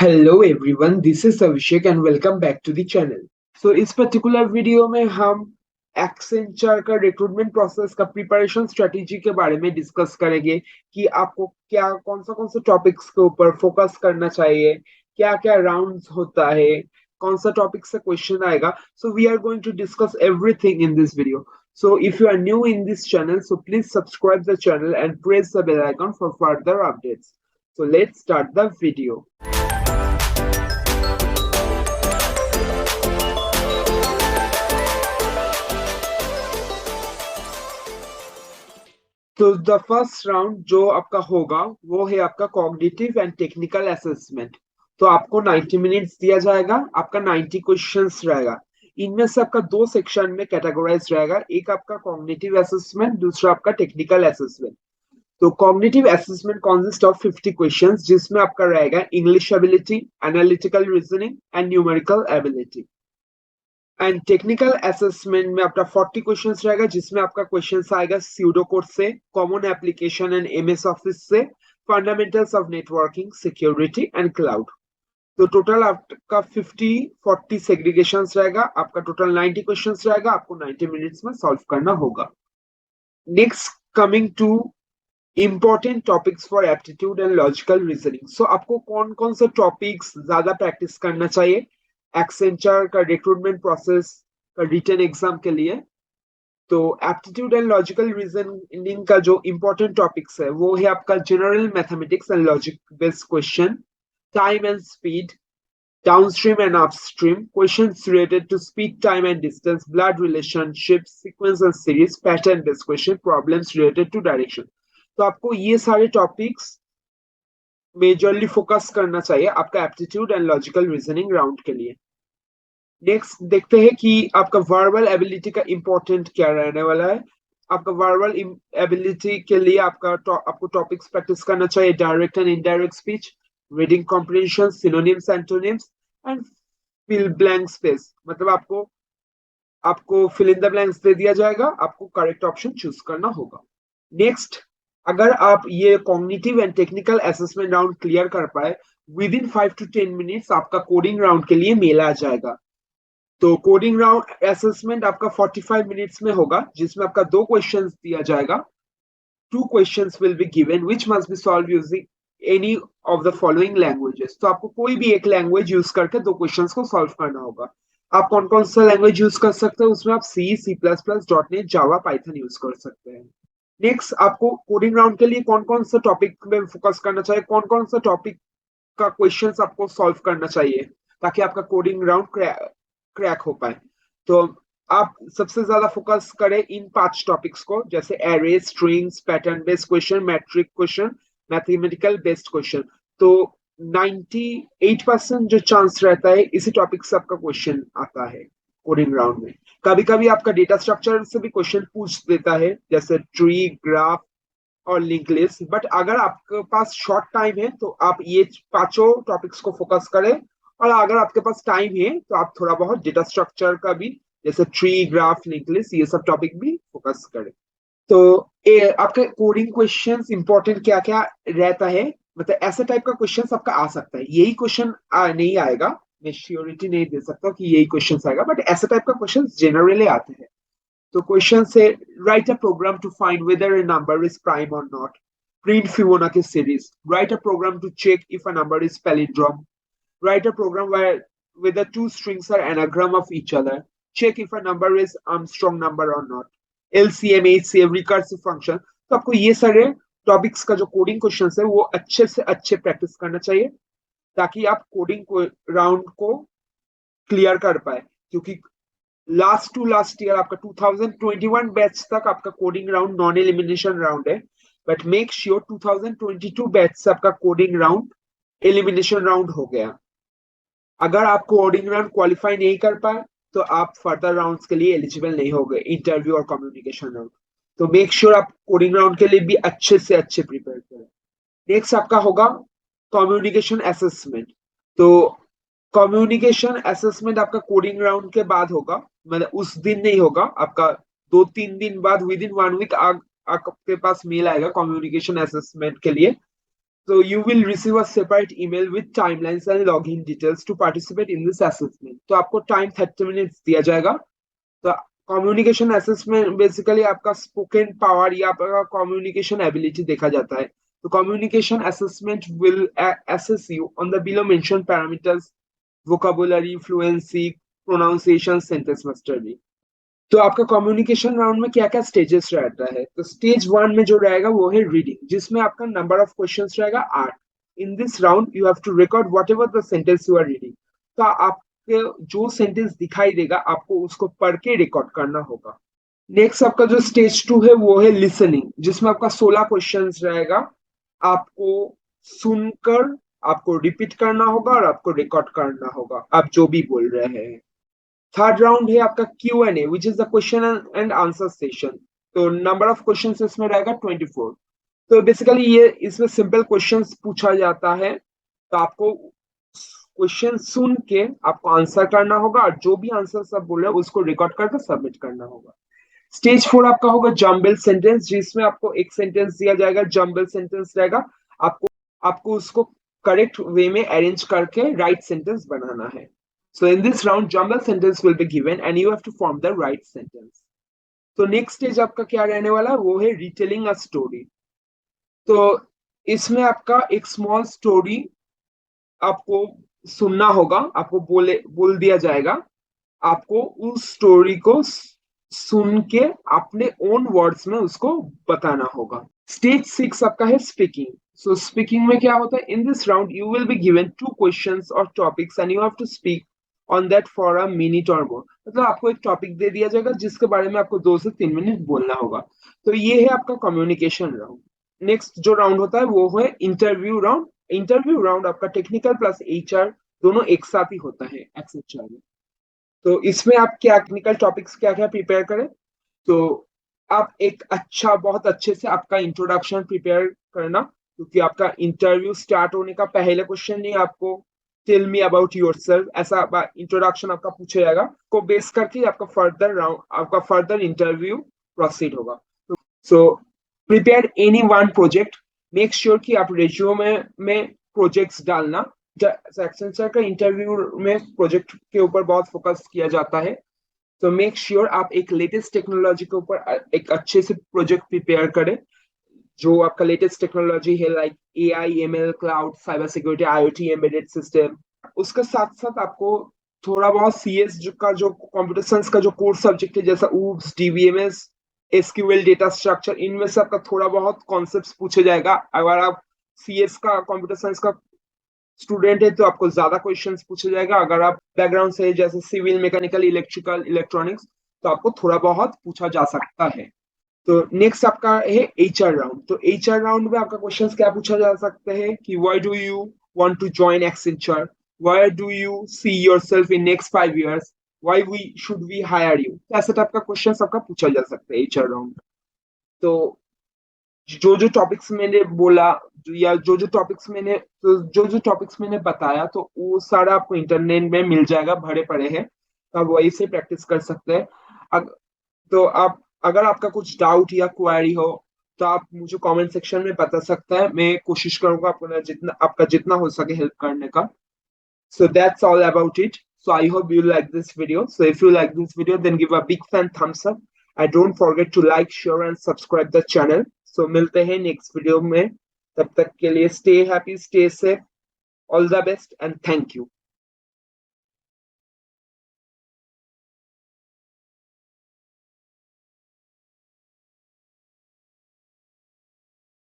Hello everyone, this is Abhishek and welcome back to the channel. So इस particular video में हम Accenture का recruitment process का preparation strategy के बारे में डिस्कस करेंगे कि आपको क्या कौन सा टॉपिक्स के ऊपर फोकस करना चाहिए, क्या क्या राउंड्स होता है, कौन सा टॉपिक से क्वेश्चन आएगा। So we are going to discuss everything in this video. So if you are new in this channel, so please subscribe the channel and press the bell icon for further updates. So let's start the video. तो the first round जो आपका होगा वो है आपका cognitive and technical assessment. तो आपको 90 minutes दिया जाएगा, आपका 90 क्वेश्चंस रहेगा। इनमें से आपका दो सेक्शन में कैटेगराइज रहेगा, एक आपका कॉग्निटिव असेसमेंट, दूसरा आपका टेक्निकल असेसमेंट। तो cognitive assessment consist of 50 questions, जिसमें आपका रहेगा English ability, analytical reasoning and numerical ability. And technical assessment में आपका 40 क्वेश्चंस रहेगा, जिसमें आपका क्वेश्चंस आएगा स्यूडो कोड से, common application and MS office से, fundamentals of networking, security and cloud. तो टोटल आपका 50-40 सेग्रीगेशंस रहेगा, आपका टोटल 90 क्वेश्चंस रहेगा, आपको 90 मिनट्स में सॉल्व करना होगा। Next, coming to important topics for aptitude and logical reasoning. So आपको कौन कौन से टॉपिक्स ज्यादा प्रैक्टिस करना चाहिए एक्सेंचर का रिक्रूटमेंट प्रोसेस का रिटन एग्जाम के लिए। तो एप्टीट्यूड एंड लॉजिकल रीजनिंग का जो इंपॉर्टेंट टॉपिक्स है वो है आपका general mathematics and logic based question, time and speed, downstream and upstream, questions related to speed, time and distance, blood relationship, sequence and series, pattern based question, problems related to direction. तो आपको ये सारे topics majorly focus करना चाहिए आपका aptitude and logical reasoning round के लिए। Next देखते हैं कि आपका वर्बल एबिलिटी का इंपॉर्टेंट क्या रहने वाला है। आपका वर्बल एबिलिटी के लिए आपको टॉपिक्स प्रैक्टिस करना चाहिए direct and indirect speech, reading comprehension, synonyms antonyms and fill blank space. मतलब आपको आपको फिल इन द ब्लैंक्स दे दिया जाएगा, आपको करेक्ट ऑप्शन चूज करना होगा। नेक्स्ट, अगर आप ये cognitive and technical assessment round clear कर पाए, विद इन 5 to 10 मिनट्स आपका कोडिंग राउंड के लिए मेल आ जाएगा। तो कोडिंग राउंड असेसमेंट आपका 45 मिनट्स में होगा, जिसमें आपका दो क्वेश्चंस दिया जाएगा। Two questions will be given which must be solve using any of the following languages. तो आपको कोई भी एक लैंग्वेज यूज करके दो क्वेश्चंस को सॉल्व करना होगा। आप कौन कौन सा लैंग्वेज यूज कर सकते हैं उसमें, आप C, C plus plus, dot net, Java, Python use कर सकते हैं। नेक्स्ट, आपको कोडिंग राउंड के लिए कौन कौन सा टॉपिक में फोकस करना चाहिए, कौन कौन सा टॉपिक का क्वेश्चंस आपको सॉल्व करना चाहिए ताकि आपका कोडिंग राउंड क्रैक हो पाए। तो आप सबसे ज्यादा फोकस करें इन 5 टॉपिक्स को, जैसे array, strings, pattern based question, matrix question, mathematical based question. तो 98% जो चांस रहता है इसी टॉपिक से आपका क्वेश्चन आता है कोडिंग राउंड में। कभी कभी आपका डेटा स्ट्रक्चर से भी क्वेश्चन पूछ देता है, जैसे ट्री, ग्राफ और लिंक लिस्ट। बट अगर आपके पास शॉर्ट टाइम है तो आप ये पांचों टॉपिक्स को फोकस करें, और अगर आपके पास टाइम है तो आप थोड़ा बहुत डेटा स्ट्रक्चर का भी, जैसे ट्री, ग्राफ, लिंक लिस्ट, ये सब टॉपिक भी फोकस करें। तो आपके कोडिंग क्वेश्चंस इंपॉर्टेंट क्या क्या रहता है, मतलब ऐसे टाइप का क्वेश्चंस आपका आ सकता है, यही क्वेश्चन नहीं आएगा, मैं श्योरिटी नहीं दे सकता कि यही क्वेश्चन आएगा, बट ऐसे टाइप का क्वेश्चन जनरली आते हैं। तो क्वेश्चन से, write a program to find whether a number is prime or not, print Fibonacci series, write a program to check if a number is palindrome, write a program where the two strings are anagram of each other, check if a number is Armstrong number or not, LCM, HCF, recursive function। तो आपको ये सारे topics का जो coding questions है वो अच्छे से अच्छे प्रैक्टिस करना चाहिए, ताकि आप कोडिंग राउंड को क्लियर कर पाए। क्योंकि लास्ट टू लास्ट ईयर आपका 2021 बैच तक आपका coding round non elimination round है, बट मेक श्योर 2022 बैच से आपका कोडिंग राउंड एलिमिनेशन राउंड हो गया। अगर आप कोडिंग राउंड क्वालिफाई नहीं कर पाए तो आप फर्दर राउंड्स के लिए एलिजिबल नहीं हो गए, इंटरव्यू और कम्युनिकेशन राउंड। तो मेक श्योर आप कोडिंग राउंड के लिए भी अच्छे से अच्छे प्रिपेयर करें। नेक्स्ट आपका होगा कम्युनिकेशन असेसमेंट। तो कम्युनिकेशन असेसमेंट आपका कोडिंग राउंड के बाद होगा, मतलब उस दिन नहीं होगा, आपका 2-3 दिन बाद, विद इन 1 वीक आपके पास मेल आएगा कम्युनिकेशन असेसमेंट के लिए। So you will receive a separate email with timelines and login details to participate in this assessment. तो आपको टाइम 30 मिनट्स दिया जाएगा. तो कम्युनिकेशन असेसमेंट बेसिकली आपका स्पोकन पावर या आपका कम्युनिकेशन एबिलिटी देखा जाता है. तो communication assessment will assess you on the below mentioned parameters: vocabulary, fluency, pronunciation, sentence mastery. तो आपका कम्युनिकेशन राउंड में क्या क्या स्टेजेस रहता है. तो स्टेज 1 में जो रहेगा वो है रीडिंग, जिसमें आपका नंबर ऑफ क्वेश्चंस रहेगा 8. In this round you have to record whatever the sentence you are reading. तो आपके जो सेंटेंस दिखाई देगा आपको उसको पढ़ के रिकॉर्ड करना होगा. नेक्स्ट आपका जो स्टेज 2 है वो है लिसनिंग, जिसमें आपका 16 क्वेश्चंस रहेगा. आपको सुनकर आपको रिपीट करना होगा और आपको रिकॉर्ड करना होगा आप जो भी बोल रहे हैं. थर्ड राउंड है आपका Q&A, which is the question and answer session. तो नंबर ऑफ क्वेश्चन इसमें रहेगा 24. तो बेसिकली ये इसमें सिंपल क्वेश्चंस पूछा जाता है. तो आपको क्वेश्चन सुन के आपको आंसर करना होगा और जो भी आंसर सब बोल रहे हैं उसको रिकॉर्ड करके सबमिट करना होगा. स्टेज 4 आपका होगा जम्बल सेंटेंस, जिसमें आपको एक सेंटेंस दिया जाएगा, जम्बल सेंटेंस रहेगा. आपको आपको उसको करेक्ट वे में अरेंज करके राइट सेंटेंस बनाना है. So in this round, jumble sentence will be given and you have to form the right sentence. तो नेक्स्ट स्टेज आपका क्या रहने वाला है वो है रिटेलिंग अ स्टोरी. तो इसमें आपका एक स्मॉल स्टोरी आपको सुनना होगा, आपको बोल दिया जाएगा. आपको उस स्टोरी को सुन के अपने ओन वर्ड्स में उसको बताना होगा. स्टेज 6 आपका है स्पीकिंग. सो स्पीकिंग में क्या होता है, in this round you will be given 2 questions और topics and you have to speak on that for a minute और मोर. मतलब आपको एक टॉपिक दे दिया जाएगा जिसके बारे में आपको 2 से 3 मिनट बोलना होगा. तो ये है आपका कम्युनिकेशन राउंड. नेक्स्ट जो राउंड होता है वो है इंटरव्यू राउंड. इंटरव्यू राउंड आपका टेक्निकल प्लस HR दोनों एक साथ ही होता है एक्सेंचर में. तो इसमें आप क्या टेक्निकल टॉपिक्स क्या क्या प्रिपेयर करें. तो आप एक अच्छा बहुत अच्छे से आपका इंट्रोडक्शन प्रिपेयर करना, क्योंकि आपका इंटरव्यू स्टार्ट होने का पहले क्वेश्चन नहीं आपको टेल मी अबाउट योरसेल्फ ऐसा इंट्रोडक्शन आपका पूछा जाएगा. को बेस करके आपका फर्दर राउंड आपका फर्दर इंटरव्यू प्रोसीड होगा. So prepare any one project. Make sure कि आप रेज्यूमे में प्रोजेक्ट्स डालना. एक्सेंचर का इंटरव्यू में प्रोजेक्ट के ऊपर बहुत फोकस किया जाता है. तो मेक श्योर आप एक लेटेस्ट टेक्नोलॉजी के ऊपर एक अच्छे से प्रोजेक्ट प्रिपेयर करें, जो आपका लेटेस्ट टेक्नोलॉजी है like AI, ML, cloud, cyber security, IoT, embedded system. उसके साथ साथ आपको थोड़ा बहुत CS का जो कंप्यूटर साइंस का जो कोर सब्जेक्ट है जैसा OOPS, DBMS, SQL, data structure, इनमें से आपका थोड़ा बहुत कॉन्सेप्ट पूछा जाएगा. अगर आप CS का कंप्यूटर साइंस का स्टूडेंट है तो आपको ज्यादा क्वेश्चंस पूछा जाएगा. अगर आप बैकग्राउंड से जैसे सिविल, मैकेनिकल, इलेक्ट्रिकल, इलेक्ट्रॉनिक्स, तो आपको थोड़ा बहुत पूछा जा सकता है. तो नेक्स्ट आपका है HR राउंड. तो HR राउंड में आपका क्वेश्चंस क्या पूछा जा सकता है कि why do you want to join Accenture, why do you see yourself in next 5 years, why we should we hire you. ऐसा टाइप का क्वेश्चंस आपका पूछा जा सकता है HR राउंड. तो जो टॉपिक्स मैंने बोला या जो टॉपिक्स मैंने बताया तो वो सारा आपको इंटरनेट में मिल जाएगा, भरे पड़े हैं. तो आप वही से प्रैक्टिस कर सकते हैं. तो आप अगर आपका कुछ डाउट या क्वेरी हो तो आप मुझे कमेंट सेक्शन में बता सकते हैं. मैं कोशिश करूंगा आपका जितना हो सके हेल्प करने का. So that's all about it. So I hope you like this video. So if you like this video, then give a big fan thumbs up. And don't forget to like, share and subscribe the channel. So मिलते हैं next video में. तब तक के लिए stay happy, stay safe. All the best and thank you.